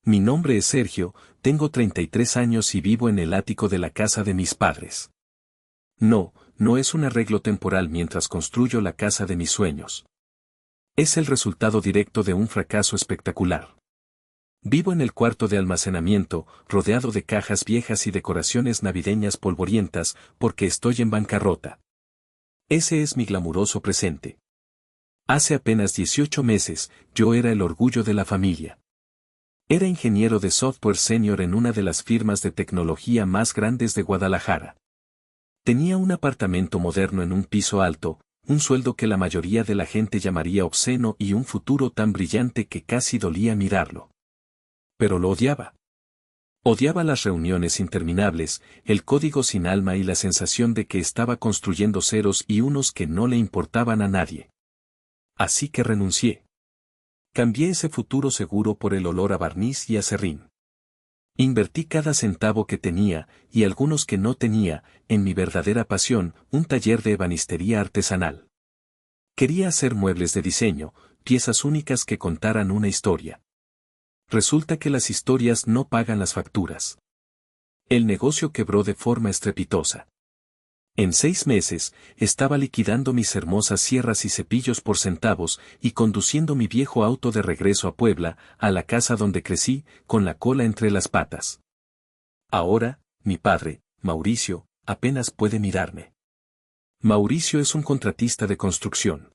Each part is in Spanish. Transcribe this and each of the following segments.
Mi nombre es Sergio, tengo 33 años y vivo en el ático de la casa de mis padres. No, no es un arreglo temporal mientras construyo la casa de mis sueños. Es el resultado directo de un fracaso espectacular. Vivo en el cuarto de almacenamiento, rodeado de cajas viejas y decoraciones navideñas polvorientas, porque estoy en bancarrota. Ese es mi glamuroso presente. Hace apenas 18 meses, yo era el orgullo de la familia. Era ingeniero de software senior en una de las firmas de tecnología más grandes de Guadalajara. Tenía un apartamento moderno en un piso alto, un sueldo que la mayoría de la gente llamaría obsceno y un futuro tan brillante que casi dolía mirarlo. Pero lo odiaba. Odiaba las reuniones interminables, el código sin alma y la sensación de que estaba construyendo ceros y unos que no le importaban a nadie. Así que renuncié. Cambié ese futuro seguro por el olor a barniz y aserrín. Invertí cada centavo que tenía, y algunos que no tenía, en mi verdadera pasión, un taller de ebanistería artesanal. Quería hacer muebles de diseño, piezas únicas que contaran una historia. Resulta que las historias no pagan las facturas. El negocio quebró de forma estrepitosa. En 6 meses, estaba liquidando mis hermosas sierras y cepillos por centavos y conduciendo mi viejo auto de regreso a Puebla, a la casa donde crecí, con la cola entre las patas. Ahora, mi padre, Mauricio, apenas puede mirarme. Mauricio es un contratista de construcción.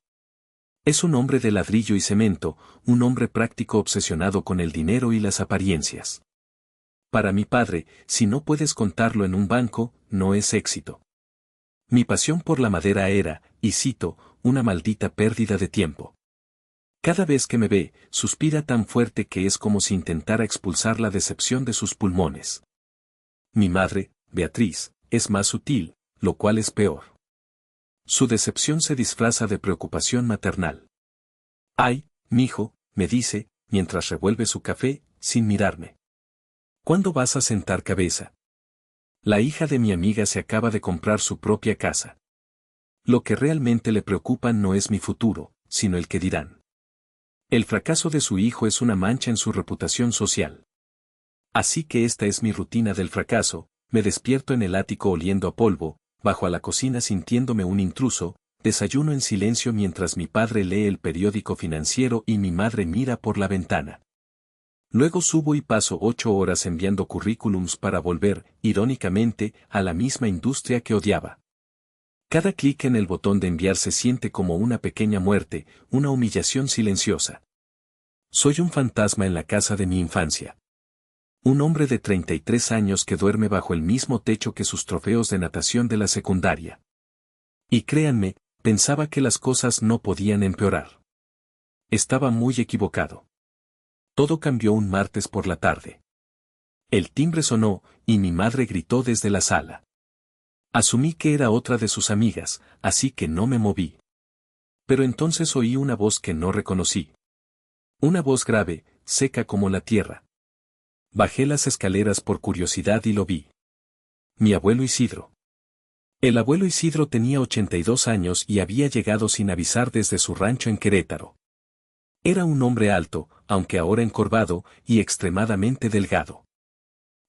Es un hombre de ladrillo y cemento, un hombre práctico obsesionado con el dinero y las apariencias. Para mi padre, si no puedes contarlo en un banco, no es éxito. Mi pasión por la madera era, y cito, una maldita pérdida de tiempo. Cada vez que me ve, suspira tan fuerte que es como si intentara expulsar la decepción de sus pulmones. Mi madre, Beatriz, es más sutil, lo cual es peor. Su decepción se disfraza de preocupación maternal. Ay, mijo, me dice, mientras revuelve su café, sin mirarme. ¿Cuándo vas a sentar cabeza? La hija de mi amiga se acaba de comprar su propia casa. Lo que realmente le preocupa no es mi futuro, sino el que dirán. El fracaso de su hijo es una mancha en su reputación social. Así que esta es mi rutina del fracaso, me despierto en el ático oliendo a polvo, bajo a la cocina sintiéndome un intruso, desayuno en silencio mientras mi padre lee el periódico financiero y mi madre mira por la ventana. Luego subo y paso 8 horas enviando currículums para volver, irónicamente, a la misma industria que odiaba. Cada clic en el botón de enviar se siente como una pequeña muerte, una humillación silenciosa. Soy un fantasma en la casa de mi infancia. Un hombre de 33 años que duerme bajo el mismo techo que sus trofeos de natación de la secundaria. Y créanme, pensaba que las cosas no podían empeorar. Estaba muy equivocado. Todo cambió un martes por la tarde. El timbre sonó, y mi madre gritó desde la sala. Asumí que era otra de sus amigas, así que no me moví. Pero entonces oí una voz que no reconocí. Una voz grave, seca como la tierra. Bajé las escaleras por curiosidad y lo vi. Mi abuelo Isidro. El abuelo Isidro tenía 82 años y había llegado sin avisar desde su rancho en Querétaro. Era un hombre alto, aunque ahora encorvado, y extremadamente delgado.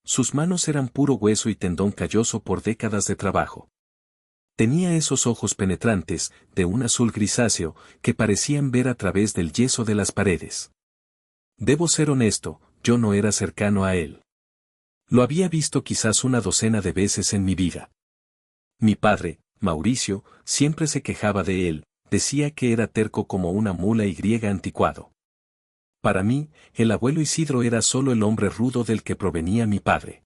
Sus manos eran puro hueso y tendón calloso por décadas de trabajo. Tenía esos ojos penetrantes, de un azul grisáceo, que parecían ver a través del yeso de las paredes. Debo ser honesto, yo no era cercano a él. Lo había visto quizás una docena de veces en mi vida. Mi padre, Mauricio, siempre se quejaba de él, decía que era terco como una mula y griega anticuado. Para mí, el abuelo Isidro era solo el hombre rudo del que provenía mi padre.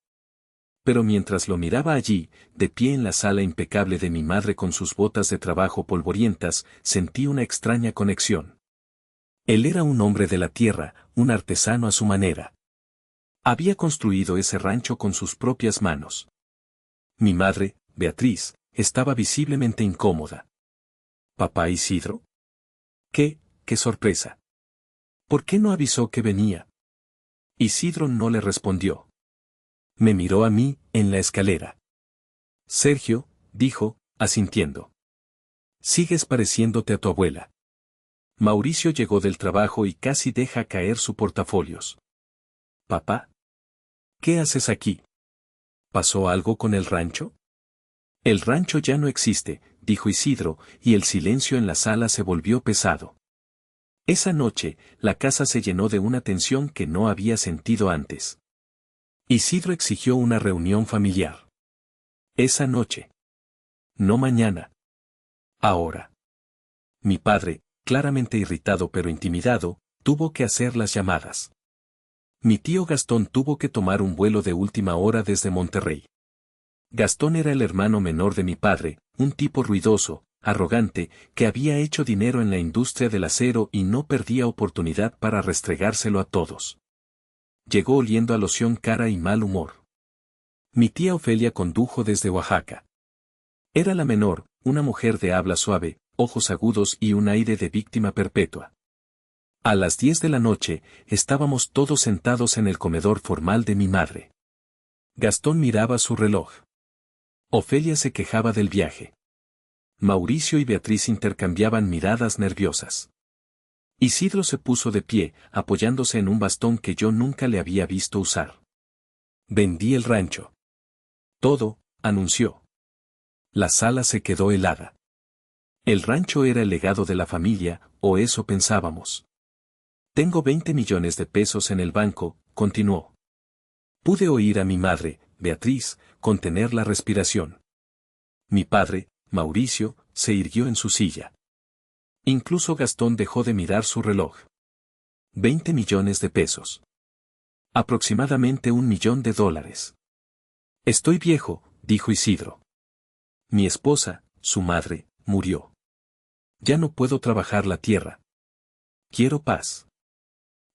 Pero mientras lo miraba allí, de pie en la sala impecable de mi madre con sus botas de trabajo polvorientas, sentí una extraña conexión. Él era un hombre de la tierra, un artesano a su manera. Había construido ese rancho con sus propias manos. Mi madre, Beatriz, estaba visiblemente incómoda. ¿Papá Isidro? ¡Qué sorpresa! ¿Por qué no avisó que venía? Isidro no le respondió. Me miró a mí, en la escalera. Sergio, dijo, asintiendo. Sigues pareciéndote a tu abuela. Mauricio llegó del trabajo y casi deja caer su portafolios. Papá. ¿Qué haces aquí? ¿Pasó algo con el rancho? El rancho ya no existe, dijo Isidro, y el silencio en la sala se volvió pesado. Esa noche, la casa se llenó de una tensión que no había sentido antes. Isidro exigió una reunión familiar. Esa noche. No mañana. Ahora. Mi padre, claramente irritado pero intimidado, tuvo que hacer las llamadas. Mi tío Gastón tuvo que tomar un vuelo de última hora desde Monterrey. Gastón era el hermano menor de mi padre, un tipo ruidoso, arrogante, que había hecho dinero en la industria del acero y no perdía oportunidad para restregárselo a todos. Llegó oliendo a loción cara y mal humor. Mi tía Ofelia condujo desde Oaxaca. Era la menor, una mujer de habla suave, ojos agudos y un aire de víctima perpetua. A las 10 de la noche, estábamos todos sentados en el comedor formal de mi madre. Gastón miraba su reloj. Ofelia se quejaba del viaje. Mauricio y Beatriz intercambiaban miradas nerviosas. Isidro se puso de pie, apoyándose en un bastón que yo nunca le había visto usar. Vendí el rancho. Todo, anunció. La sala se quedó helada. El rancho era el legado de la familia, o eso pensábamos. Tengo 20 millones de pesos en el banco, continuó. Pude oír a mi madre, Beatriz, contener la respiración. Mi padre, Mauricio, se irguió en su silla. Incluso Gastón dejó de mirar su reloj. 20 millones de pesos. Aproximadamente $1.000.000. Estoy viejo, dijo Isidro. Mi esposa, su madre, murió. Ya no puedo trabajar la tierra. Quiero paz.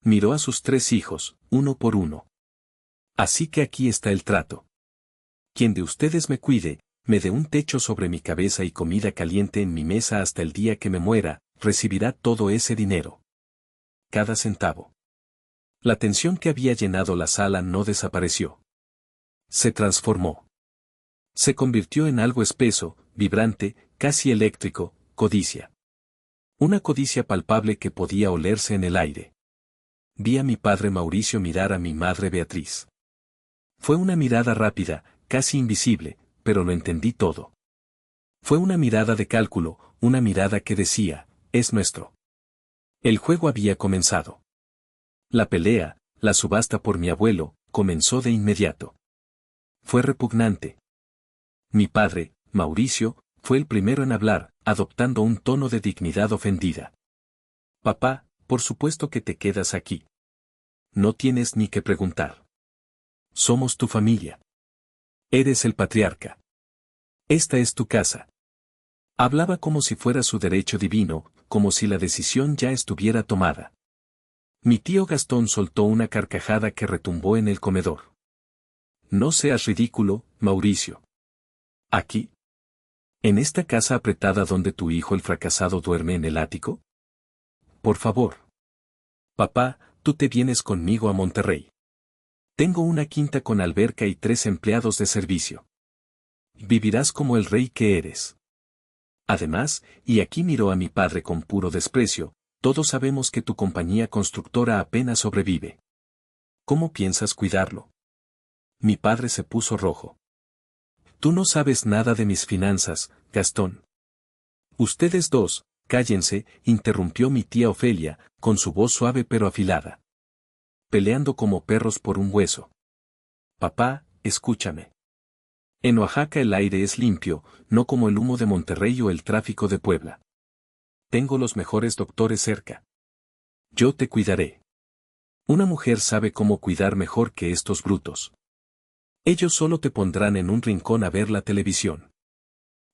Miró a sus 3 hijos, uno por uno. Así que aquí está el trato. Quien de ustedes me cuide, me dé un techo sobre mi cabeza y comida caliente en mi mesa hasta el día que me muera, recibirá todo ese dinero. Cada centavo. La tensión que había llenado la sala no desapareció. Se transformó. Se convirtió en algo espeso, vibrante, casi eléctrico, codicia. Una codicia palpable que podía olerse en el aire. Vi a mi padre Mauricio mirar a mi madre Beatriz. Fue una mirada rápida, casi invisible, pero lo entendí todo. Fue una mirada de cálculo, una mirada que decía, es nuestro. El juego había comenzado. La pelea, la subasta por mi abuelo, comenzó de inmediato. Fue repugnante. Mi padre, Mauricio, fue el primero en hablar, adoptando un tono de dignidad ofendida. Papá, por supuesto que te quedas aquí. No tienes ni que preguntar. Somos tu familia. Eres el patriarca. Esta es tu casa. Hablaba como si fuera su derecho divino, como si la decisión ya estuviera tomada. Mi tío Gastón soltó una carcajada que retumbó en el comedor. No seas ridículo, Mauricio. ¿Aquí? ¿En esta casa apretada donde tu hijo el fracasado duerme en el ático? Por favor. Papá, tú te vienes conmigo a Monterrey. Tengo una quinta con alberca y 3 empleados de servicio. Vivirás como el rey que eres. Además, y aquí miró a mi padre con puro desprecio, todos sabemos que tu compañía constructora apenas sobrevive. ¿Cómo piensas cuidarlo? Mi padre se puso rojo. Tú no sabes nada de mis finanzas, Gastón. Ustedes dos, cállense, interrumpió mi tía Ofelia, con su voz suave pero afilada. Peleando como perros por un hueso. Papá, escúchame. En Oaxaca el aire es limpio, no como el humo de Monterrey o el tráfico de Puebla. Tengo los mejores doctores cerca. Yo te cuidaré. Una mujer sabe cómo cuidar mejor que estos brutos. Ellos solo te pondrán en un rincón a ver la televisión.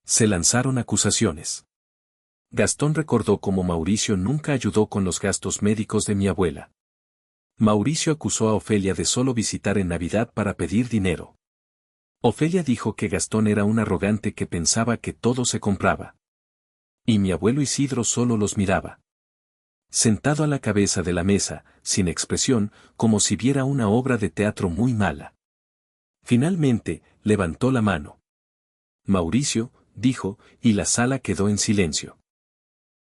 Se lanzaron acusaciones. Gastón recordó cómo Mauricio nunca ayudó con los gastos médicos de mi abuela. Mauricio acusó a Ofelia de solo visitar en Navidad para pedir dinero. Ofelia dijo que Gastón era un arrogante que pensaba que todo se compraba. Y mi abuelo Isidro solo los miraba. Sentado a la cabeza de la mesa, sin expresión, como si viera una obra de teatro muy mala. Finalmente, levantó la mano. Mauricio, dijo, y la sala quedó en silencio.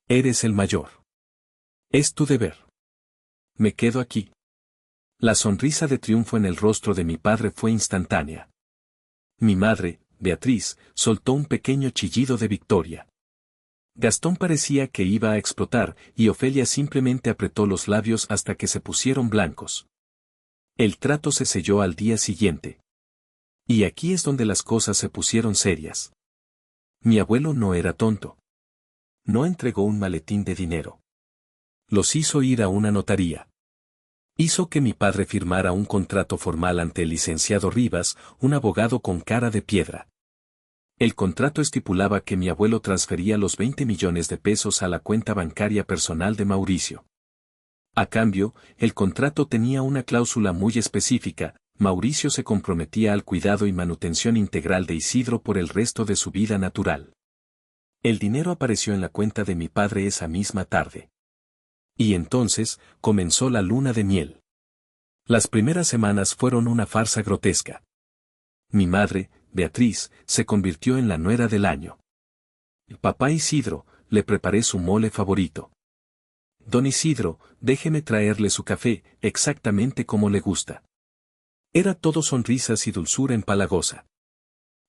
Eres el mayor. Es tu deber. Me quedo aquí. La sonrisa de triunfo en el rostro de mi padre fue instantánea. Mi madre, Beatriz, soltó un pequeño chillido de victoria. Gastón parecía que iba a explotar, y Ofelia simplemente apretó los labios hasta que se pusieron blancos. El trato se selló al día siguiente. Y aquí es donde las cosas se pusieron serias. Mi abuelo no era tonto. No entregó un maletín de dinero. Los hizo ir a una notaría. Hizo que mi padre firmara un contrato formal ante el licenciado Rivas, un abogado con cara de piedra. El contrato estipulaba que mi abuelo transfería los 20 millones de pesos a la cuenta bancaria personal de Mauricio. A cambio, el contrato tenía una cláusula muy específica: Mauricio se comprometía al cuidado y manutención integral de Isidro por el resto de su vida natural. El dinero apareció en la cuenta de mi padre esa misma tarde. Y entonces, comenzó la luna de miel. Las primeras semanas fueron una farsa grotesca. Mi madre, Beatriz, se convirtió en la nuera del año. Papá Isidro, le preparé su mole favorito. Don Isidro, déjeme traerle su café, exactamente como le gusta. Era todo sonrisas y dulzura empalagosa.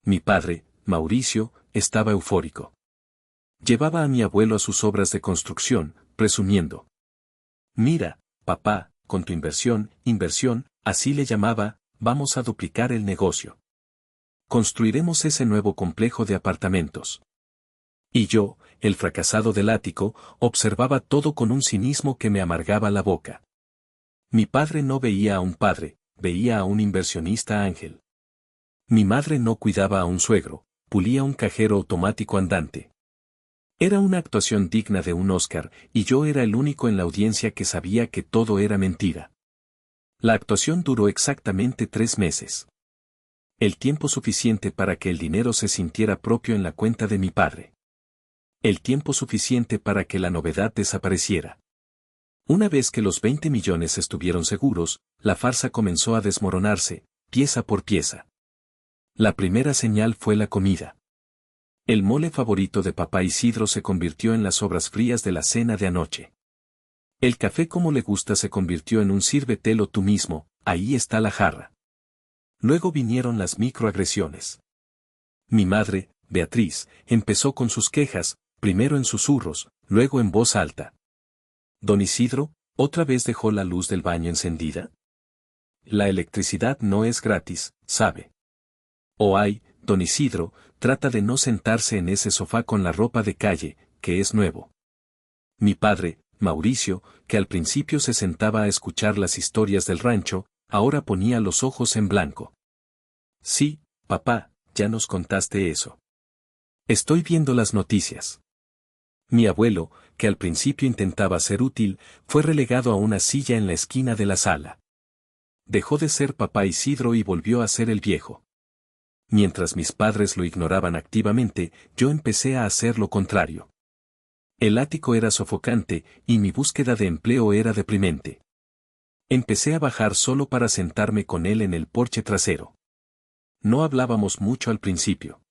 Mi padre, Mauricio, estaba eufórico. Llevaba a mi abuelo a sus obras de construcción, presumiendo. Mira, papá, con tu inversión, así le llamaba, vamos a duplicar el negocio. Construiremos ese nuevo complejo de apartamentos. Y yo, el fracasado del ático, observaba todo con un cinismo que me amargaba la boca. Mi padre no veía a un padre, veía a un inversionista ángel. Mi madre no cuidaba a un suegro, pulía un cajero automático andante. Era una actuación digna de un Oscar, y yo era el único en la audiencia que sabía que todo era mentira. La actuación duró exactamente 3 meses. El tiempo suficiente para que el dinero se sintiera propio en la cuenta de mi padre. El tiempo suficiente para que la novedad desapareciera. Una vez que los 20 millones estuvieron seguros, la farsa comenzó a desmoronarse, pieza por pieza. La primera señal fue la comida. El mole favorito de papá Isidro se convirtió en las sobras frías de la cena de anoche. El café como le gusta se convirtió en un sírvetelo tú mismo, ahí está la jarra. Luego vinieron las microagresiones. Mi madre, Beatriz, empezó con sus quejas, primero en susurros, luego en voz alta. Don Isidro, ¿otra vez dejó la luz del baño encendida? La electricidad no es gratis, ¿sabe? O ay, don Isidro, trata de no sentarse en ese sofá con la ropa de calle, que es nuevo. Mi padre, Mauricio, que al principio se sentaba a escuchar las historias del rancho, ahora ponía los ojos en blanco. Sí, papá, ya nos contaste eso. Estoy viendo las noticias. Mi abuelo, que al principio intentaba ser útil, fue relegado a una silla en la esquina de la sala. Dejó de ser papá Isidro y volvió a ser el viejo. Mientras mis padres lo ignoraban activamente, yo empecé a hacer lo contrario. El ático era sofocante, y mi búsqueda de empleo era deprimente. Empecé a bajar solo para sentarme con él en el porche trasero. No hablábamos mucho al principio.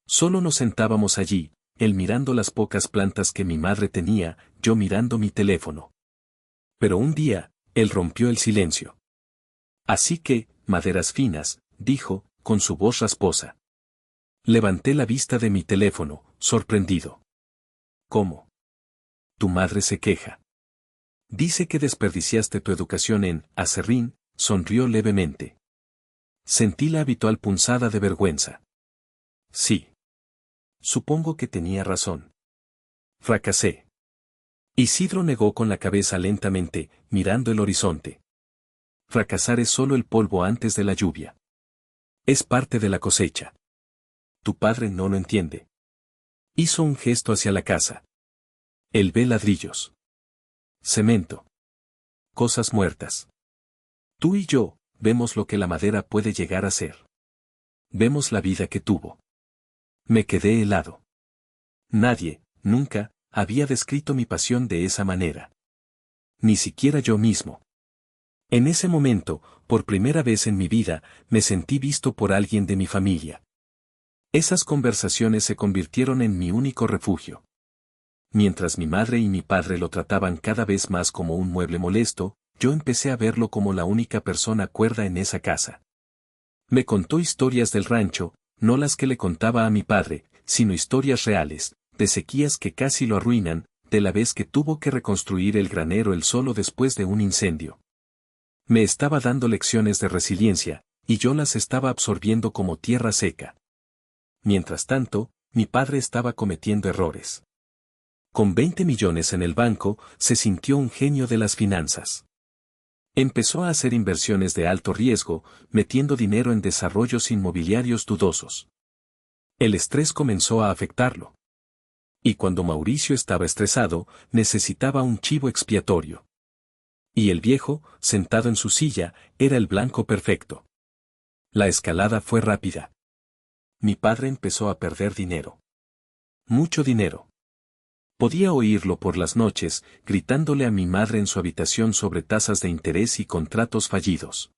Solo nos sentábamos allí, él mirando las pocas plantas que mi madre tenía, yo mirando mi teléfono. Pero un día, él rompió el silencio. Así que, maderas finas, dijo, con su voz rasposa. Levanté la vista de mi teléfono, sorprendido. ¿Cómo? Tu madre se queja. Dice que desperdiciaste tu educación en Aserrín, sonrió levemente. Sentí la habitual punzada de vergüenza. Sí. Supongo que tenía razón. Fracasé. Isidro negó con la cabeza lentamente, mirando el horizonte. Fracasar es solo el polvo antes de la lluvia. Es parte de la cosecha. Tu padre no lo entiende. Hizo un gesto hacia la casa. Él ve ladrillos. Cemento. Cosas muertas. Tú y yo, vemos lo que la madera puede llegar a ser. Vemos la vida que tuvo. Me quedé helado. Nadie, nunca, había descrito mi pasión de esa manera. Ni siquiera yo mismo. En ese momento, por primera vez en mi vida, me sentí visto por alguien de mi familia. Esas conversaciones se convirtieron en mi único refugio. Mientras mi madre y mi padre lo trataban cada vez más como un mueble molesto, yo empecé a verlo como la única persona cuerda en esa casa. Me contó historias del rancho, no las que le contaba a mi padre, sino historias reales, de sequías que casi lo arruinan, de la vez que tuvo que reconstruir el granero él solo después de un incendio. Me estaba dando lecciones de resiliencia, y yo las estaba absorbiendo como tierra seca. Mientras tanto, mi padre estaba cometiendo errores. Con 20 millones en el banco, se sintió un genio de las finanzas. Empezó a hacer inversiones de alto riesgo, metiendo dinero en desarrollos inmobiliarios dudosos. El estrés comenzó a afectarlo. Y cuando Mauricio estaba estresado, necesitaba un chivo expiatorio. Y el viejo, sentado en su silla, era el blanco perfecto. La escalada fue rápida. Mi padre empezó a perder dinero. Mucho dinero. Podía oírlo por las noches, gritándole a mi madre en su habitación sobre tasas de interés y contratos fallidos.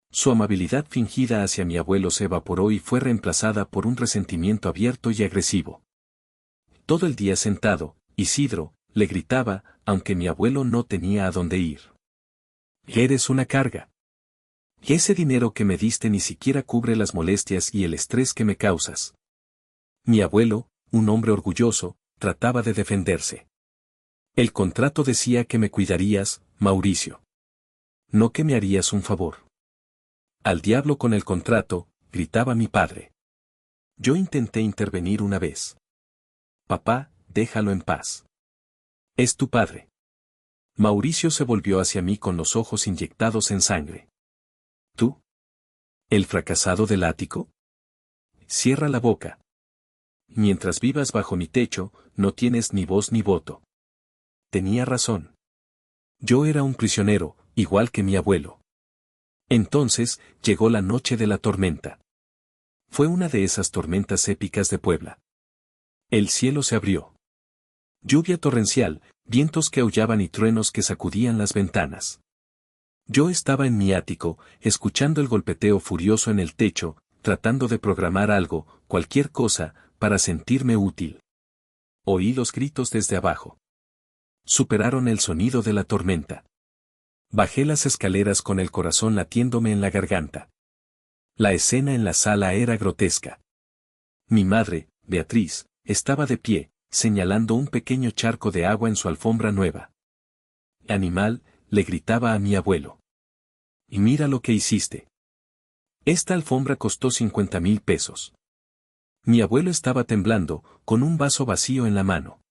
Su amabilidad fingida hacia mi abuelo se evaporó y fue reemplazada por un resentimiento abierto y agresivo. Todo el día sentado, Isidro, le gritaba, aunque mi abuelo no tenía a dónde ir. Eres una carga. Y ese dinero que me diste ni siquiera cubre las molestias y el estrés que me causas. Mi abuelo, un hombre orgulloso, trataba de defenderse. El contrato decía que me cuidarías, Mauricio. No que me harías un favor. Al diablo con el contrato, gritaba mi padre. Yo intenté intervenir una vez. Papá, déjalo en paz. Es tu padre. Mauricio se volvió hacia mí con los ojos inyectados en sangre. ¿Tú? ¿El fracasado del ático? Cierra la boca. Mientras vivas bajo mi techo, no tienes ni voz ni voto. Tenía razón. Yo era un prisionero, igual que mi abuelo. Entonces, llegó la noche de la tormenta. Fue una de esas tormentas épicas de Puebla. El cielo se abrió. Lluvia torrencial, vientos que aullaban y truenos que sacudían las ventanas. Yo estaba en mi ático, escuchando el golpeteo furioso en el techo, tratando de programar algo, cualquier cosa, para sentirme útil. Oí los gritos desde abajo. Superaron el sonido de la tormenta. Bajé las escaleras con el corazón latiéndome en la garganta. La escena en la sala era grotesca. Mi madre, Beatriz, estaba de pie, señalando un pequeño charco de agua en su alfombra nueva. Animal, le gritaba a mi abuelo. Y mira lo que hiciste. Esta alfombra costó 50,000 pesos. Mi abuelo estaba temblando, con un vaso vacío en la mano.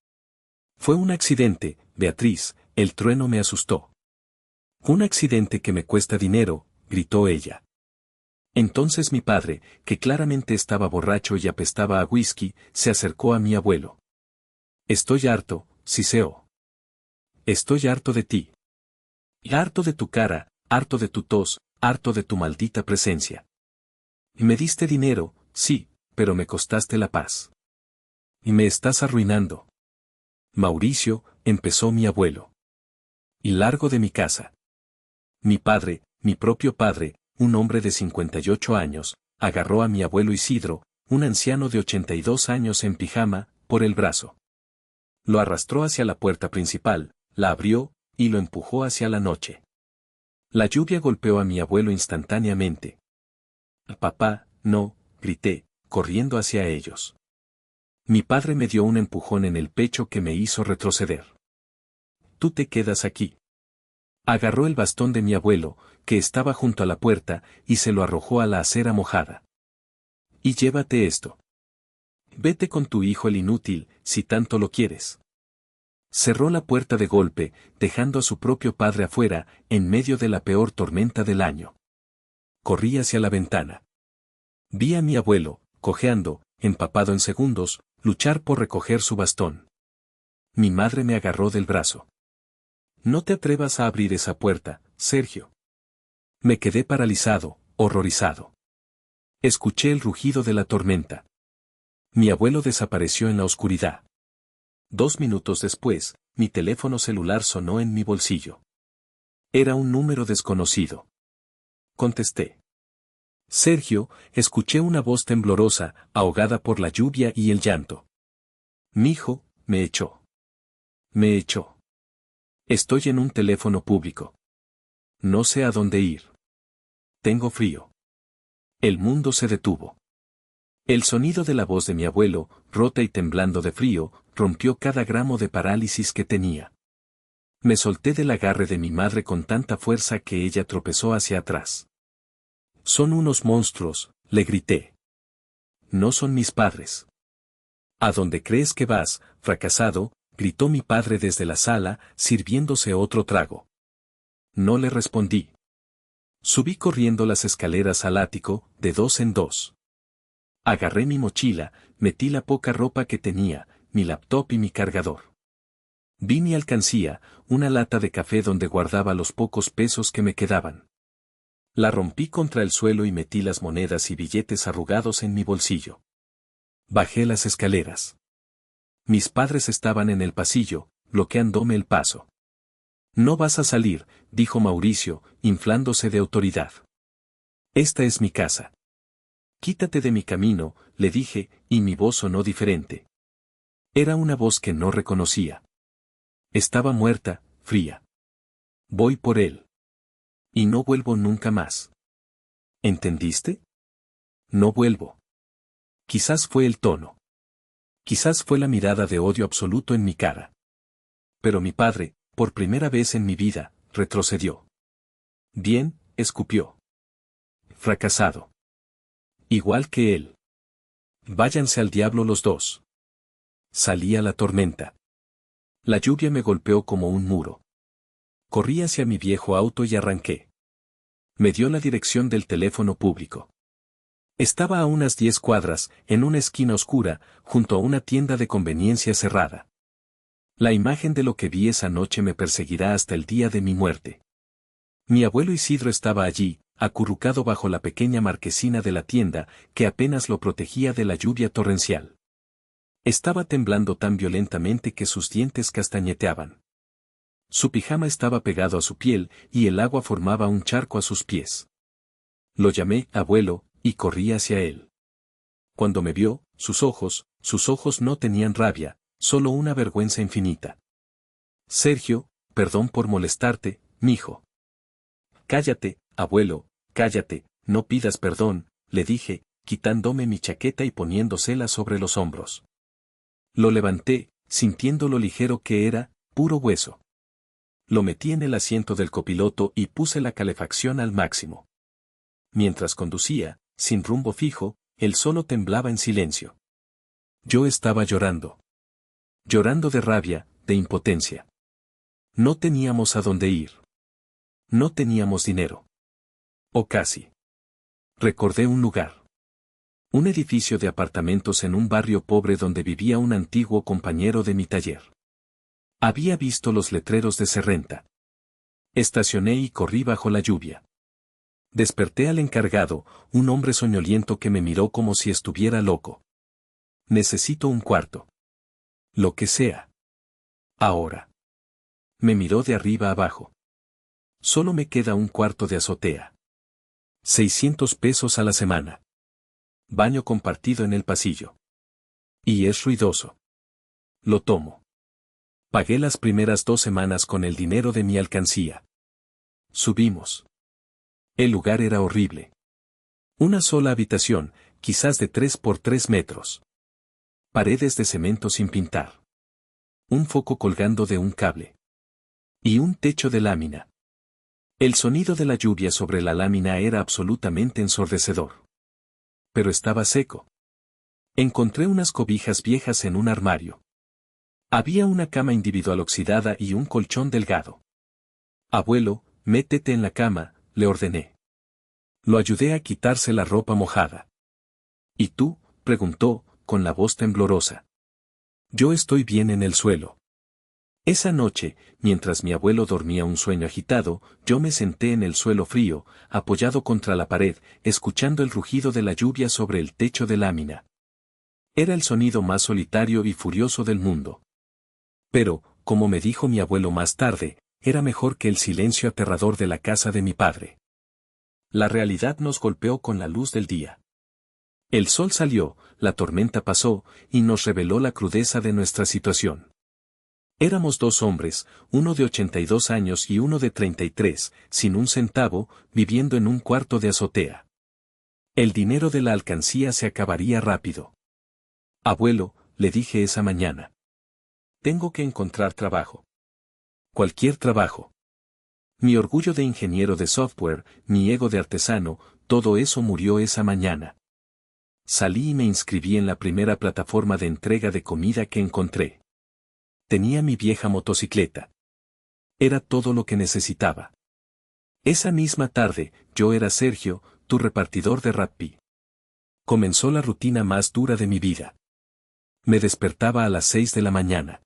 Fue un accidente, Beatriz, el trueno me asustó. Un accidente que me cuesta dinero, gritó ella. Entonces mi padre, que claramente estaba borracho y apestaba a whisky, se acercó a mi abuelo. Estoy harto, siseó. Estoy harto de ti. Harto de tu cara, harto de tu tos, harto de tu maldita presencia. Y me diste dinero, sí, pero me costaste la paz. Y me estás arruinando. Mauricio, empezó mi abuelo. Y largo de mi casa. Mi padre, mi propio padre, un hombre de 58 años, agarró a mi abuelo Isidro, un anciano de 82 años en pijama, por el brazo. Lo arrastró hacia la puerta principal, la abrió, y lo empujó hacia la noche. La lluvia golpeó a mi abuelo instantáneamente. Papá, no, grité, corriendo hacia ellos. Mi padre me dio un empujón en el pecho que me hizo retroceder. Tú te quedas aquí. Agarró el bastón de mi abuelo, que estaba junto a la puerta, y se lo arrojó a la acera mojada. Y llévate esto. Vete con tu hijo el inútil, si tanto lo quieres. Cerró la puerta de golpe, dejando a su propio padre afuera, en medio de la peor tormenta del año. Corrí hacia la ventana. Vi a mi abuelo, cojeando, empapado en segundos, luchar por recoger su bastón. Mi madre me agarró del brazo. No te atrevas a abrir esa puerta, Sergio. Me quedé paralizado, horrorizado. Escuché el rugido de la tormenta. Mi abuelo desapareció en la oscuridad. 2 minutos después, mi teléfono celular sonó en mi bolsillo. Era un número desconocido. Contesté. Sergio, escuché una voz temblorosa, ahogada por la lluvia y el llanto. Mijo, me echó. Me echó. Estoy en un teléfono público. No sé a dónde ir. Tengo frío. El mundo se detuvo. El sonido de la voz de mi abuelo, rota y temblando de frío, rompió cada gramo de parálisis que tenía. Me solté del agarre de mi madre con tanta fuerza que ella tropezó hacia atrás. Son unos monstruos, le grité. No son mis padres. ¿A dónde crees que vas, fracasado?, gritó mi padre desde la sala, sirviéndose otro trago. No le respondí. Subí corriendo las escaleras al ático, de dos en dos. Agarré mi mochila, metí la poca ropa que tenía, mi laptop y mi cargador. Vi mi alcancía, una lata de café donde guardaba los pocos pesos que me quedaban. La rompí contra el suelo y metí las monedas y billetes arrugados en mi bolsillo. Bajé las escaleras. Mis padres estaban en el pasillo, bloqueándome el paso. No vas a salir, dijo Mauricio, inflándose de autoridad. Esta es mi casa. Quítate de mi camino, le dije, y mi voz sonó diferente. Era una voz que no reconocía. Estaba muerta, fría. Voy por él. Y no vuelvo nunca más. ¿Entendiste? No vuelvo. Quizás fue el tono. Quizás fue la mirada de odio absoluto en mi cara. Pero mi padre, por primera vez en mi vida, retrocedió. Bien, escupió. Fracasado. Igual que él. Váyanse al diablo los dos. Salí a la tormenta. La lluvia me golpeó como un muro. Corrí hacia mi viejo auto y arranqué. Me dio la dirección del teléfono público. Estaba a unas 10 cuadras, en una esquina oscura, junto a una tienda de conveniencia cerrada. La imagen de lo que vi esa noche me perseguirá hasta el día de mi muerte. Mi abuelo Isidro estaba allí, acurrucado bajo la pequeña marquesina de la tienda, que apenas lo protegía de la lluvia torrencial. Estaba temblando tan violentamente que sus dientes castañeteaban. Su pijama estaba pegado a su piel, y el agua formaba un charco a sus pies. Lo llamé, abuelo, y corrí hacia él. Cuando me vio, sus ojos no tenían rabia, solo una vergüenza infinita. Sergio, perdón por molestarte, mijo. Cállate, abuelo, cállate, no pidas perdón, le dije, quitándome mi chaqueta y poniéndosela sobre los hombros. Lo levanté, sintiendo lo ligero que era, puro hueso. Lo metí en el asiento del copiloto y puse la calefacción al máximo. Mientras conducía, sin rumbo fijo, él solo temblaba en silencio. Yo estaba llorando. Llorando de rabia, de impotencia. No teníamos a dónde ir. No teníamos dinero. O casi. Recordé un lugar. Un edificio de apartamentos en un barrio pobre donde vivía un antiguo compañero de mi taller. Había visto los letreros de Serrenta. Estacioné y corrí bajo la lluvia. Desperté al encargado, un hombre soñoliento que me miró como si estuviera loco. Necesito un cuarto. Lo que sea. Ahora. Me miró de arriba abajo. Solo me queda un cuarto de azotea. 600 pesos a la semana. Baño compartido en el pasillo. Y es ruidoso. Lo tomo. Pagué las primeras 2 semanas con el dinero de mi alcancía. Subimos. El lugar era horrible. Una sola habitación, quizás de 3 por 3 metros. Paredes de cemento sin pintar. Un foco colgando de un cable. Y un techo de lámina. El sonido de la lluvia sobre la lámina era absolutamente ensordecedor. Pero estaba seco. Encontré unas cobijas viejas en un armario. Había una cama individual oxidada y un colchón delgado. Abuelo, métete en la cama, le ordené. Lo ayudé a quitarse la ropa mojada. ¿Y tú?, preguntó, con la voz temblorosa. Yo estoy bien en el suelo. Esa noche, mientras mi abuelo dormía un sueño agitado, yo me senté en el suelo frío, apoyado contra la pared, escuchando el rugido de la lluvia sobre el techo de lámina. Era el sonido más solitario y furioso del mundo. Pero, como me dijo mi abuelo más tarde, era mejor que el silencio aterrador de la casa de mi padre. La realidad nos golpeó con la luz del día. El sol salió, la tormenta pasó, y nos reveló la crudeza de nuestra situación. Éramos dos hombres, uno de 82 años y uno de 33, sin un centavo, viviendo en un cuarto de azotea. El dinero de la alcancía se acabaría rápido. Abuelo, le dije esa mañana. Tengo que encontrar trabajo. Cualquier trabajo. Mi orgullo de ingeniero de software, mi ego de artesano, todo eso murió esa mañana. Salí y me inscribí en la primera plataforma de entrega de comida que encontré. Tenía mi vieja motocicleta. Era todo lo que necesitaba. Esa misma tarde, yo era Sergio, tu repartidor de Rappi. Comenzó la rutina más dura de mi vida. Me despertaba a las 6 de la mañana.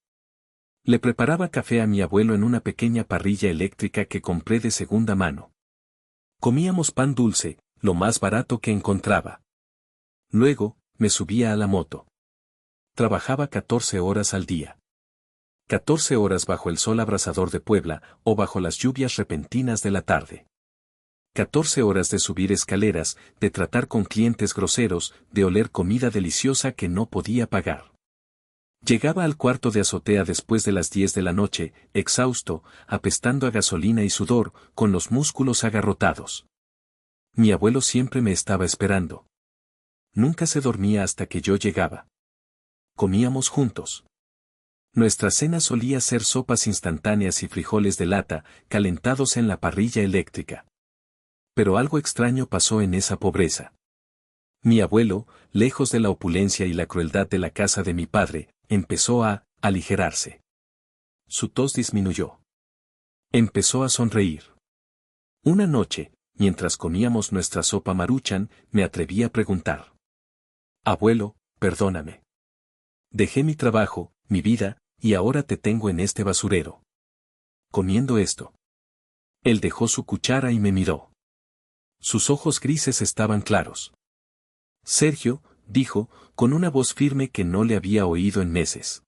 Le preparaba café a mi abuelo en una pequeña parrilla eléctrica que compré de segunda mano. Comíamos pan dulce, lo más barato que encontraba. Luego, me subía a la moto. Trabajaba 14 horas al día. 14 horas bajo el sol abrasador de Puebla, o bajo las lluvias repentinas de la tarde. 14 horas de subir escaleras, de tratar con clientes groseros, de oler comida deliciosa que no podía pagar. Llegaba al cuarto de azotea después de las 10 de la noche, exhausto, apestando a gasolina y sudor, con los músculos agarrotados. Mi abuelo siempre me estaba esperando. Nunca se dormía hasta que yo llegaba. Comíamos juntos. Nuestra cena solía ser sopas instantáneas y frijoles de lata, calentados en la parrilla eléctrica. Pero algo extraño pasó en esa pobreza. Mi abuelo, lejos de la opulencia y la crueldad de la casa de mi padre, empezó a aligerarse. Su tos disminuyó. Empezó a sonreír. Una noche, mientras comíamos nuestra sopa Maruchan, me atreví a preguntar. Abuelo, perdóname. Dejé mi trabajo, mi vida, y ahora te tengo en este basurero. Comiendo esto. Él dejó su cuchara y me miró. Sus ojos grises estaban claros. Sergio, dijo, con una voz firme que no le había oído en meses.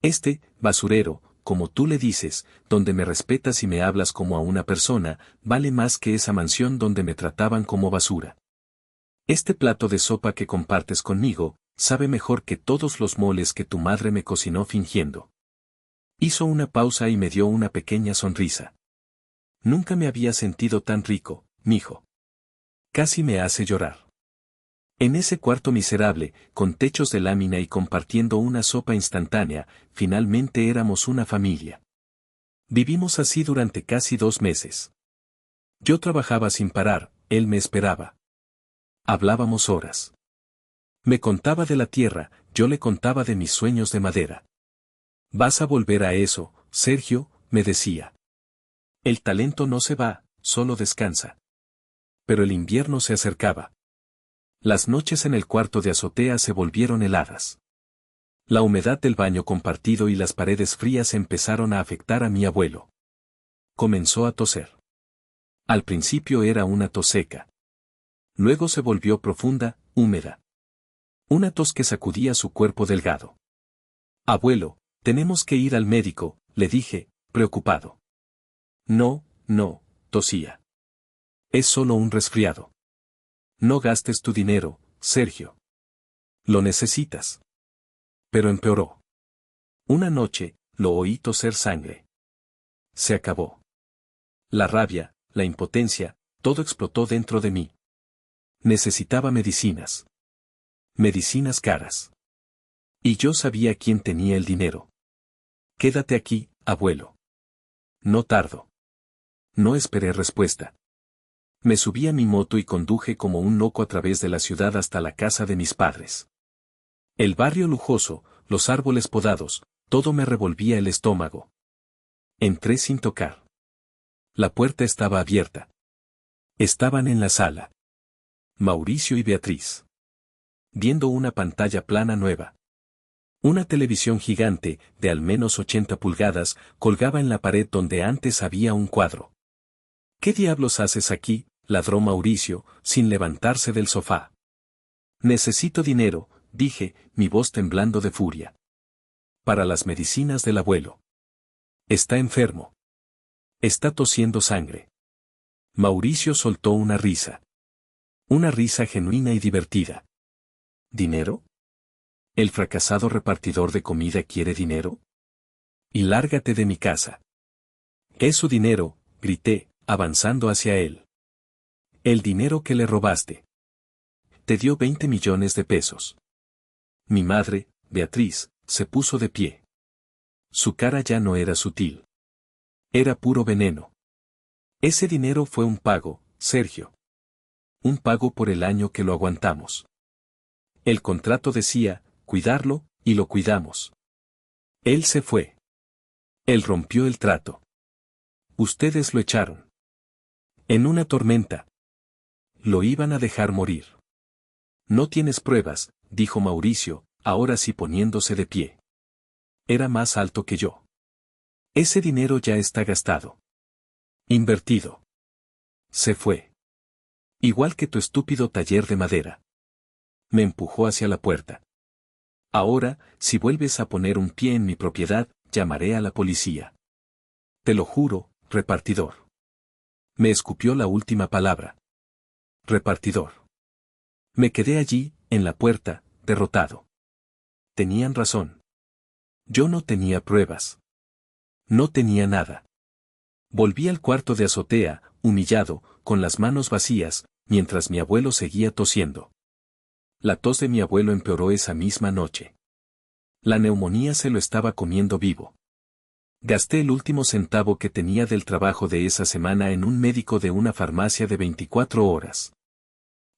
Este, basurero, como tú le dices, donde me respetas y me hablas como a una persona, vale más que esa mansión donde me trataban como basura. Este plato de sopa que compartes conmigo, sabe mejor que todos los moles que tu madre me cocinó fingiendo. Hizo una pausa y me dio una pequeña sonrisa. Nunca me había sentido tan rico, mijo. Casi me hace llorar. En ese cuarto miserable, con techos de lámina y compartiendo una sopa instantánea, finalmente éramos una familia. Vivimos así durante casi 2 meses. Yo trabajaba sin parar, él me esperaba. Hablábamos horas. Me contaba de la tierra, yo le contaba de mis sueños de madera. Vas a volver a eso, Sergio, me decía. El talento no se va, solo descansa. Pero el invierno se acercaba. Las noches en el cuarto de azotea se volvieron heladas. La humedad del baño compartido y las paredes frías empezaron a afectar a mi abuelo. Comenzó a toser. Al principio era una tos seca. Luego se volvió profunda, húmeda. Una tos que sacudía su cuerpo delgado. Abuelo, tenemos que ir al médico, le dije, preocupado. No, no, tosía. Es solo un resfriado. No gastes tu dinero, Sergio. Lo necesitas. Pero empeoró. Una noche, lo oí toser sangre. Se acabó. La rabia, la impotencia, todo explotó dentro de mí. Necesitaba medicinas. Medicinas caras. Y yo sabía quién tenía el dinero. Quédate aquí, abuelo. No tardo. No esperé respuesta. Me subí a mi moto y conduje como un loco a través de la ciudad hasta la casa de mis padres. El barrio lujoso, los árboles podados, todo me revolvía el estómago. Entré sin tocar. La puerta estaba abierta. Estaban en la sala. Mauricio y Beatriz. Viendo una pantalla plana nueva. Una televisión gigante, de al menos 80 pulgadas, colgaba en la pared donde antes había un cuadro. ¿Qué diablos haces aquí?, ladró Mauricio, sin levantarse del sofá. Necesito dinero, dije, mi voz temblando de furia. Para las medicinas del abuelo. Está enfermo. Está tosiendo sangre. Mauricio soltó una risa. Una risa genuina y divertida. ¿Dinero? ¿El fracasado repartidor de comida quiere dinero? Y lárgate de mi casa. Es su dinero, grité, avanzando hacia él. El dinero que le robaste. Te dio 20 millones de pesos. Mi madre, Beatriz, se puso de pie. Su cara ya no era sutil. Era puro veneno. Ese dinero fue un pago, Sergio. Un pago por el año que lo aguantamos. El contrato decía, cuidarlo, y lo cuidamos. Él se fue. Él rompió el trato. Ustedes lo echaron. En una tormenta. Lo iban a dejar morir. No tienes pruebas, dijo Mauricio, ahora sí poniéndose de pie. Era más alto que yo. Ese dinero ya está gastado. Invertido. Se fue. Igual que tu estúpido taller de madera. Me empujó hacia la puerta. Ahora, si vuelves a poner un pie en mi propiedad, llamaré a la policía. Te lo juro, repartidor. Me escupió la última palabra. Repartidor. Me quedé allí, en la puerta, derrotado. Tenían razón. Yo no tenía pruebas. No tenía nada. Volví al cuarto de azotea, humillado, con las manos vacías, mientras mi abuelo seguía tosiendo. La tos de mi abuelo empeoró esa misma noche. La neumonía se lo estaba comiendo vivo. Gasté el último centavo que tenía del trabajo de esa semana en un médico de una farmacia de 24 horas.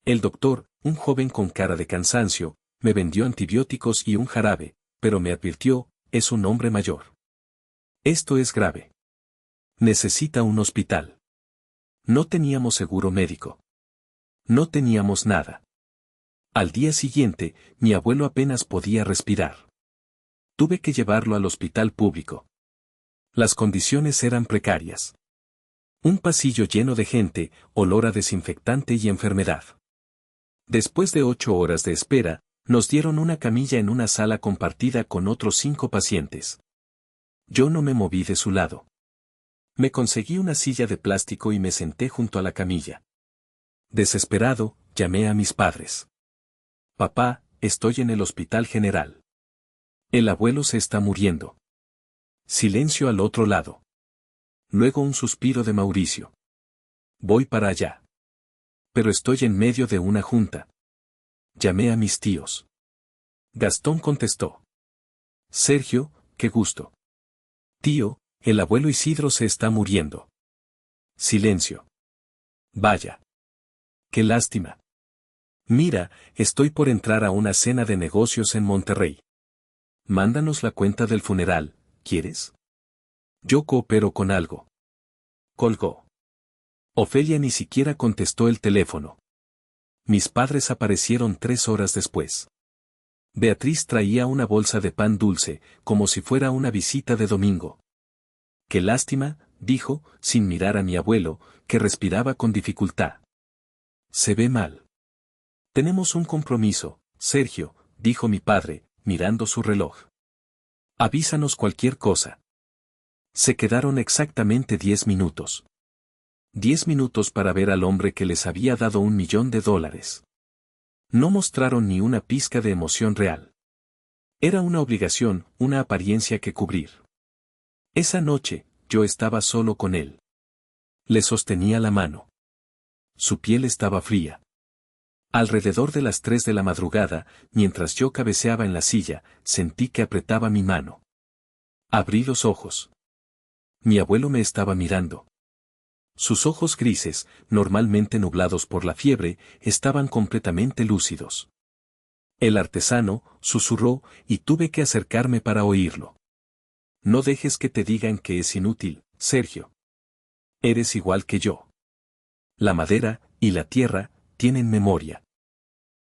El doctor, un joven con cara de cansancio, me vendió antibióticos y un jarabe, pero me advirtió, es un hombre mayor. Esto es grave. Necesita un hospital. No teníamos seguro médico. No teníamos nada. Al día siguiente, mi abuelo apenas podía respirar. Tuve que llevarlo al hospital público. Las condiciones eran precarias. Un pasillo lleno de gente, olor a desinfectante y enfermedad. Después de 8 horas de espera, nos dieron una camilla en una sala compartida con otros 5 pacientes. Yo no me moví de su lado. Me conseguí una silla de plástico y me senté junto a la camilla. Desesperado, llamé a mis padres. Papá, estoy en el hospital general. El abuelo se está muriendo. Silencio al otro lado. Luego un suspiro de Mauricio. Voy para allá. Pero estoy en medio de una junta. Llamé a mis tíos. Gastón contestó. Sergio, qué gusto. Tío, el abuelo Isidro se está muriendo. Silencio. Vaya. Qué lástima. Mira, estoy por entrar a una cena de negocios en Monterrey. Mándanos la cuenta del funeral, ¿quieres? Yo coopero con algo. Colgó. Ofelia ni siquiera contestó el teléfono. Mis padres aparecieron 3 horas después. Beatriz traía una bolsa de pan dulce, como si fuera una visita de domingo. Qué lástima, dijo, sin mirar a mi abuelo, que respiraba con dificultad. Se ve mal. Tenemos un compromiso, Sergio, dijo mi padre, mirando su reloj. Avísanos cualquier cosa. Se quedaron exactamente 10 minutos. 10 minutos para ver al hombre que les había dado $1.000.000. No mostraron ni una pizca de emoción real. Era una obligación, una apariencia que cubrir. Esa noche, yo estaba solo con él. Le sostenía la mano. Su piel estaba fría. Alrededor de las 3 de la madrugada, mientras yo cabeceaba en la silla, sentí que apretaba mi mano. Abrí los ojos. Mi abuelo me estaba mirando. Sus ojos grises, normalmente nublados por la fiebre, estaban completamente lúcidos. El artesano, susurró, y tuve que acercarme para oírlo. No dejes que te digan que es inútil, Sergio. Eres igual que yo. La madera y la tierra tienen memoria.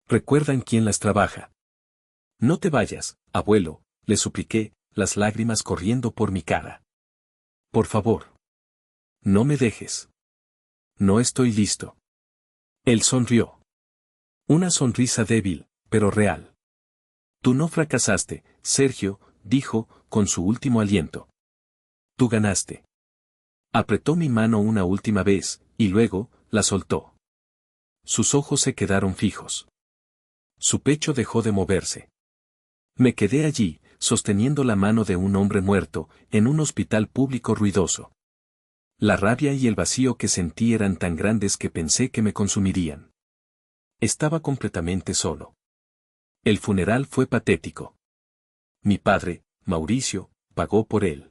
Recuerdan quién las trabaja. No te vayas, abuelo, le supliqué, las lágrimas corriendo por mi cara. Por favor. No me dejes. No estoy listo. Él sonrió. Una sonrisa débil, pero real. Tú no fracasaste, Sergio, dijo, con su último aliento. Tú ganaste. Apretó mi mano una última vez, y luego, la soltó. Sus ojos se quedaron fijos. Su pecho dejó de moverse. Me quedé allí, sosteniendo la mano de un hombre muerto, en un hospital público ruidoso. La rabia y el vacío que sentí eran tan grandes que pensé que me consumirían. Estaba completamente solo. El funeral fue patético. Mi padre, Mauricio, pagó por él.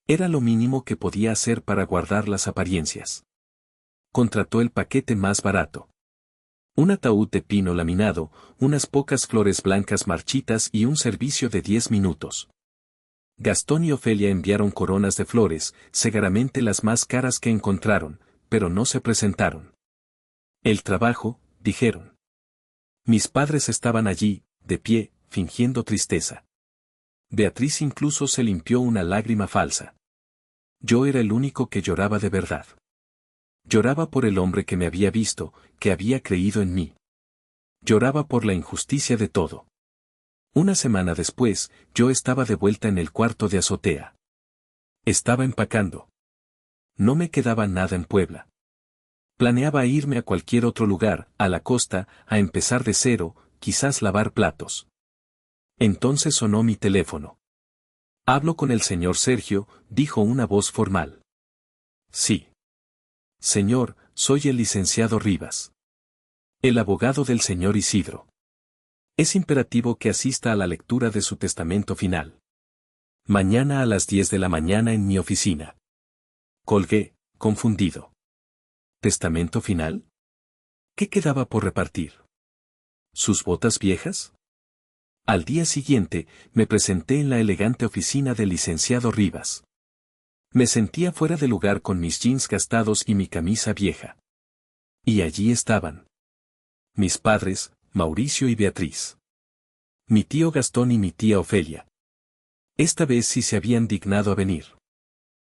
Era lo mínimo que podía hacer para guardar las apariencias. Contrató el paquete más barato. Un ataúd de pino laminado, unas pocas flores blancas marchitas y un servicio de 10 minutos. Gastón y Ofelia enviaron coronas de flores, seguramente las más caras que encontraron, pero no se presentaron. El trabajo, dijeron. Mis padres estaban allí, de pie, fingiendo tristeza. Beatriz incluso se limpió una lágrima falsa. Yo era el único que lloraba de verdad. Lloraba por el hombre que me había visto, que había creído en mí. Lloraba por la injusticia de todo. Una semana después, yo estaba de vuelta en el cuarto de azotea. Estaba empacando. No me quedaba nada en Puebla. Planeaba irme a cualquier otro lugar, a la costa, a empezar de cero, quizás lavar platos. Entonces sonó mi teléfono. Hablo con el señor Sergio, dijo una voz formal. Sí. Señor, soy el licenciado Rivas. El abogado del señor Isidro. Es imperativo que asista a la lectura de su testamento final. Mañana a las 10 de la mañana en mi oficina. Colgué, confundido. ¿Testamento final? ¿Qué quedaba por repartir? ¿Sus botas viejas? Al día siguiente, me presenté en la elegante oficina del licenciado Rivas. Me sentía fuera de lugar con mis jeans gastados y mi camisa vieja. Y allí estaban. Mis padres, Mauricio y Beatriz. Mi tío Gastón y mi tía Ofelia. Esta vez sí se habían dignado a venir.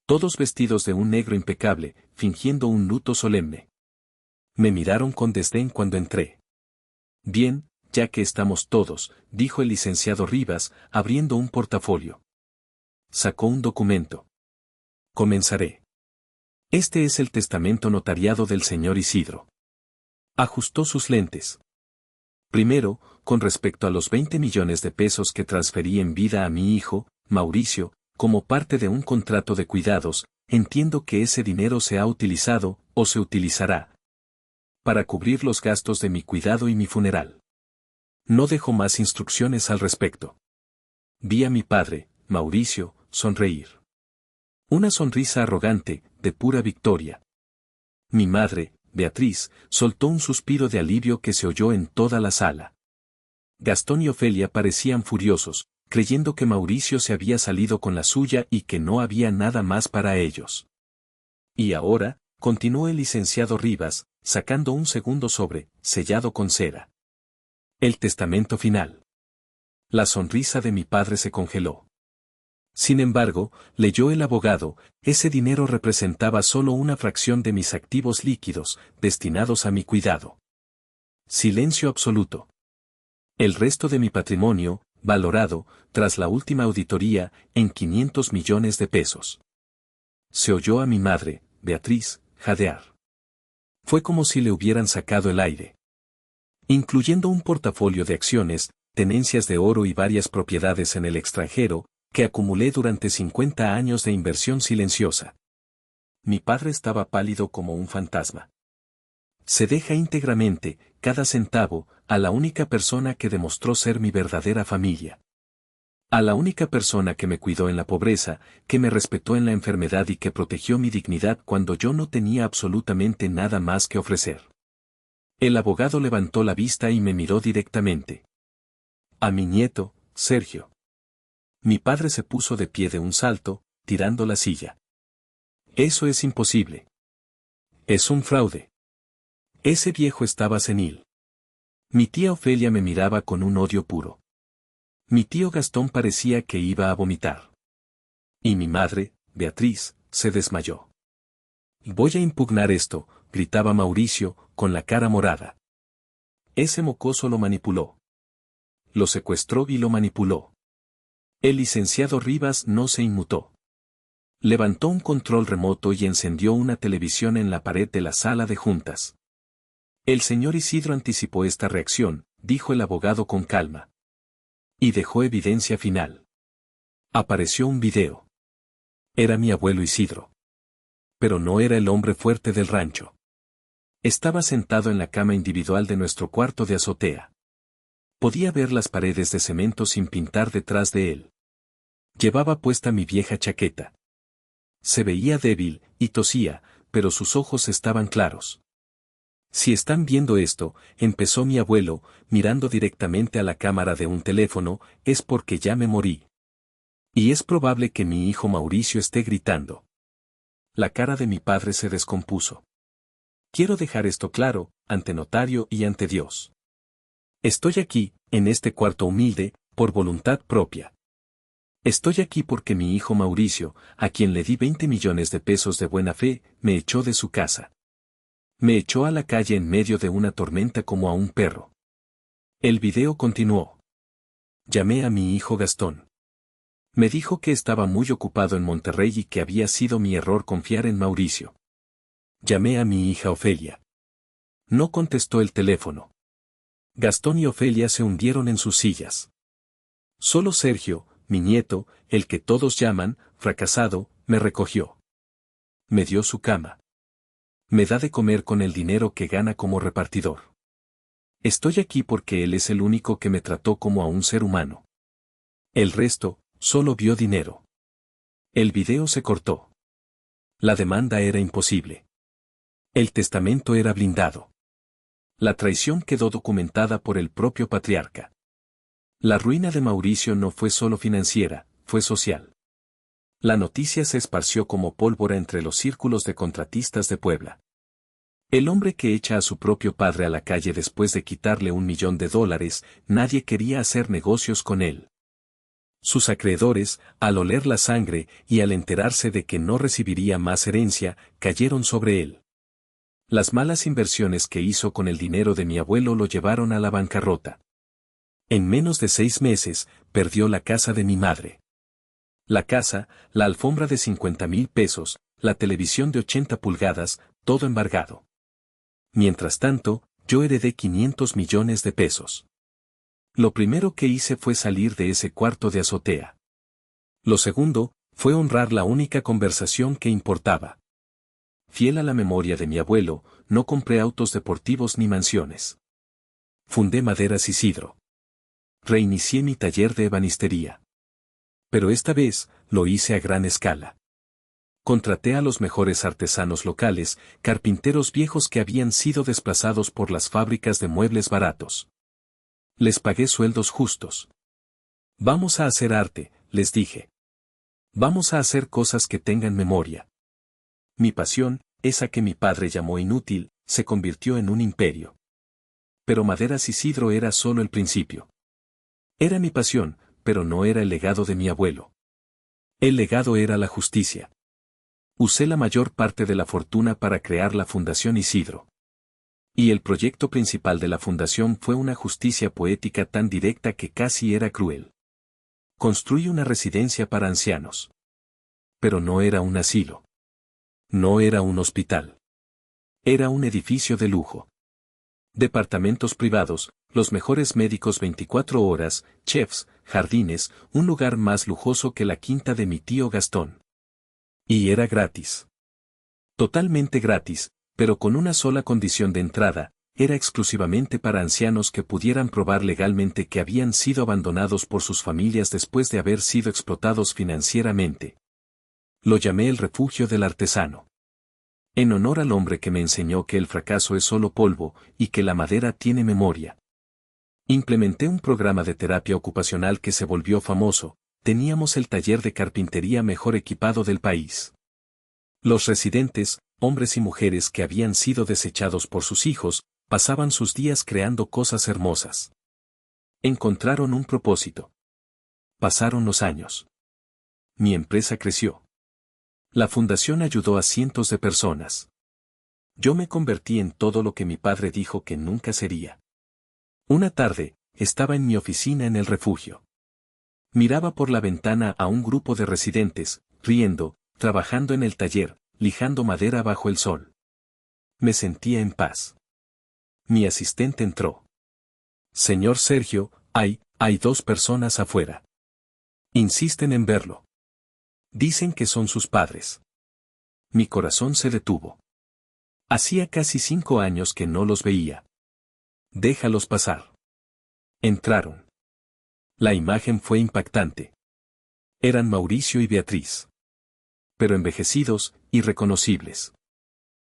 Todos vestidos de un negro impecable, fingiendo un luto solemne. Me miraron con desdén cuando entré. Bien, ya que estamos todos, dijo el licenciado Rivas, abriendo un portafolio. Sacó un documento. Comenzaré. Este es el testamento notariado del señor Isidro. Ajustó sus lentes. Primero, con respecto a los 20 millones de pesos que transferí en vida a mi hijo, Mauricio, como parte de un contrato de cuidados, entiendo que ese dinero se ha utilizado, o se utilizará, para cubrir los gastos de mi cuidado y mi funeral. No dejo más instrucciones al respecto. Vi a mi padre, Mauricio, sonreír. Una sonrisa arrogante, de pura victoria. Mi madre, Beatriz, soltó un suspiro de alivio que se oyó en toda la sala. Gastón y Ofelia parecían furiosos, creyendo que Mauricio se había salido con la suya y que no había nada más para ellos. Y ahora, continuó el licenciado Rivas, sacando un segundo sobre, sellado con cera. El testamento final. La sonrisa de mi padre se congeló. Sin embargo, leyó el abogado, ese dinero representaba solo una fracción de mis activos líquidos, destinados a mi cuidado. Silencio absoluto. El resto de mi patrimonio, valorado, tras la última auditoría, en 500 millones de pesos. Se oyó a mi madre, Beatriz, jadear. Fue como si le hubieran sacado el aire. Incluyendo un portafolio de acciones, tenencias de oro y varias propiedades en el extranjero, que acumulé durante 50 años de inversión silenciosa. Mi padre estaba pálido como un fantasma. Se deja íntegramente, cada centavo, a la única persona que demostró ser mi verdadera familia. A la única persona que me cuidó en la pobreza, que me respetó en la enfermedad y que protegió mi dignidad cuando yo no tenía absolutamente nada más que ofrecer. El abogado levantó la vista y me miró directamente. A mi nieto, Sergio. Mi padre se puso de pie de un salto, tirando la silla. Eso es imposible. Es un fraude. Ese viejo estaba senil. Mi tía Ofelia me miraba con un odio puro. Mi tío Gastón parecía que iba a vomitar. Y mi madre, Beatriz, se desmayó. Voy a impugnar esto, gritaba Mauricio, con la cara morada. Ese mocoso lo manipuló. Lo secuestró y lo manipuló. El licenciado Rivas no se inmutó. Levantó un control remoto y encendió una televisión en la pared de la sala de juntas. El señor Isidro anticipó esta reacción, dijo el abogado con calma. Y dejó evidencia final. Apareció un video. Era mi abuelo Isidro. Pero no era el hombre fuerte del rancho. Estaba sentado en la cama individual de nuestro cuarto de azotea. Podía ver las paredes de cemento sin pintar detrás de él. Llevaba puesta mi vieja chaqueta. Se veía débil, y tosía, pero sus ojos estaban claros. Si están viendo esto, empezó mi abuelo, mirando directamente a la cámara de un teléfono, es porque ya me morí. Y es probable que mi hijo Mauricio esté gritando. La cara de mi padre se descompuso. Quiero dejar esto claro, ante notario y ante Dios. Estoy aquí, en este cuarto humilde, por voluntad propia. Estoy aquí porque mi hijo Mauricio, a quien le di 20 millones de pesos de buena fe, me echó de su casa. Me echó a la calle en medio de una tormenta como a un perro. El video continuó. Llamé a mi hijo Gastón. Me dijo que estaba muy ocupado en Monterrey y que había sido mi error confiar en Mauricio. Llamé a mi hija Ofelia. No contestó el teléfono. Gastón y Ofelia se hundieron en sus sillas. Solo Sergio, mi nieto, el que todos llaman, fracasado, me recogió. Me dio su cama. Me da de comer con el dinero que gana como repartidor. Estoy aquí porque él es el único que me trató como a un ser humano. El resto, solo vio dinero. El video se cortó. La demanda era imposible. El testamento era blindado. La traición quedó documentada por el propio patriarca. La ruina de Mauricio no fue solo financiera, fue social. La noticia se esparció como pólvora entre los círculos de contratistas de Puebla. El hombre que echa a su propio padre a la calle después de quitarle $1 millón, nadie quería hacer negocios con él. Sus acreedores, al oler la sangre y al enterarse de que no recibiría más herencia, cayeron sobre él. Las malas inversiones que hizo con el dinero de mi abuelo lo llevaron a la bancarrota. En menos de 6 meses, perdió la casa de mi madre. La casa, la alfombra de 50,000 pesos, la televisión de 80 pulgadas, todo embargado. Mientras tanto, yo heredé 500 millones de pesos. Lo primero que hice fue salir de ese cuarto de azotea. Lo segundo, fue honrar la única conversación que importaba. Fiel a la memoria de mi abuelo, no compré autos deportivos ni mansiones. Fundé Maderas Isidro. Reinicié mi taller de ebanistería. Pero esta vez, lo hice a gran escala. Contraté a los mejores artesanos locales, carpinteros viejos que habían sido desplazados por las fábricas de muebles baratos. Les pagué sueldos justos. Vamos a hacer arte, les dije. Vamos a hacer cosas que tengan memoria. Mi pasión, esa que mi padre llamó inútil, se convirtió en un imperio. Pero Maderas Isidro era solo el principio. Era mi pasión, pero no era el legado de mi abuelo. El legado era la justicia. Usé la mayor parte de la fortuna para crear la Fundación Isidro. Y el proyecto principal de la fundación fue una justicia poética tan directa que casi era cruel. Construí una residencia para ancianos. Pero no era un asilo. No era un hospital. Era un edificio de lujo. Departamentos privados, los mejores médicos 24 horas, chefs, jardines, un lugar más lujoso que la quinta de mi tío Gastón. Y era gratis. Totalmente gratis, pero con una sola condición de entrada, era exclusivamente para ancianos que pudieran probar legalmente que habían sido abandonados por sus familias después de haber sido explotados financieramente. Lo llamé el refugio del artesano. En honor al hombre que me enseñó que el fracaso es solo polvo y que la madera tiene memoria. Implementé un programa de terapia ocupacional que se volvió famoso. Teníamos el taller de carpintería mejor equipado del país. Los residentes, hombres y mujeres que habían sido desechados por sus hijos, pasaban sus días creando cosas hermosas. Encontraron un propósito. Pasaron los años. Mi empresa creció. La fundación ayudó a cientos de personas. Yo me convertí en todo lo que mi padre dijo que nunca sería. Una tarde, estaba en mi oficina en el refugio. Miraba por la ventana a un grupo de residentes, riendo, trabajando en el taller, lijando madera bajo el sol. Me sentía en paz. Mi asistente entró. Señor Sergio, ay, Hay dos personas afuera. Insisten en verlo. Dicen que son sus padres. Mi corazón se detuvo. Hacía casi 5 años que no los veía. Déjalos pasar. Entraron. La imagen fue impactante. Eran Mauricio y Beatriz. Pero envejecidos, irreconocibles.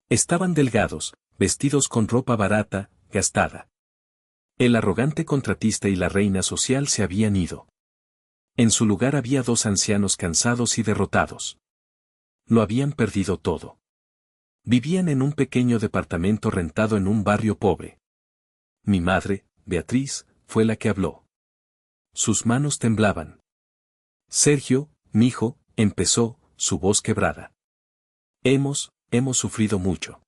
Estaban delgados, vestidos con ropa barata, gastada. El arrogante contratista y la reina social se habían ido. En su lugar había dos ancianos cansados y derrotados. Lo habían perdido todo. Vivían en un pequeño departamento rentado en un barrio pobre. Mi madre, Beatriz, fue la que habló. Sus manos temblaban. Sergio, mijo, empezó, su voz quebrada. Hemos sufrido mucho.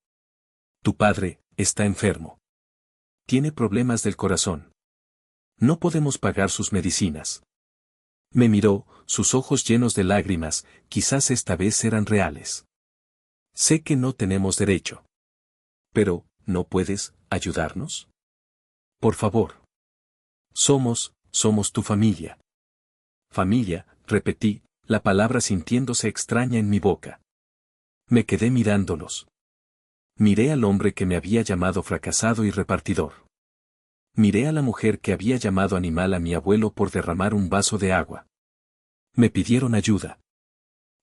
Tu padre está enfermo. Tiene problemas del corazón. No podemos pagar sus medicinas. Me miró, sus ojos llenos de lágrimas, quizás esta vez eran reales. Sé que no tenemos derecho. Pero, ¿no puedes ayudarnos? Por favor. Somos tu familia. Familia, repetí, la palabra sintiéndose extraña en mi boca. Me quedé mirándolos. Miré al hombre que me había llamado fracasado y repartidor. Miré a la mujer que había llamado animal a mi abuelo por derramar un vaso de agua. Me pidieron ayuda.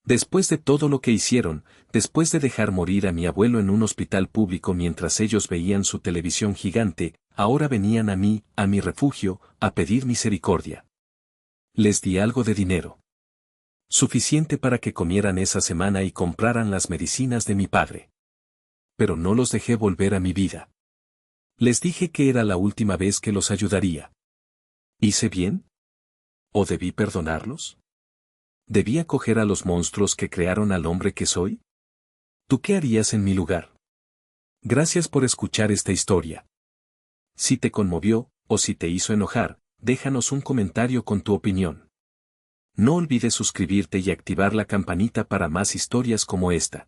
Después de todo lo que hicieron, después de dejar morir a mi abuelo en un hospital público mientras ellos veían su televisión gigante, ahora venían a mí, a mi refugio, a pedir misericordia. Les di algo de dinero. Suficiente para que comieran esa semana y compraran las medicinas de mi padre. Pero no los dejé volver a mi vida. Les dije que era la última vez que los ayudaría. ¿Hice bien? ¿O debí perdonarlos? ¿Debí acoger a los monstruos que crearon al hombre que soy? ¿Tú qué harías en mi lugar? Gracias por escuchar esta historia. Si te conmovió, o si te hizo enojar, déjanos un comentario con tu opinión. No olvides suscribirte y activar la campanita para más historias como esta.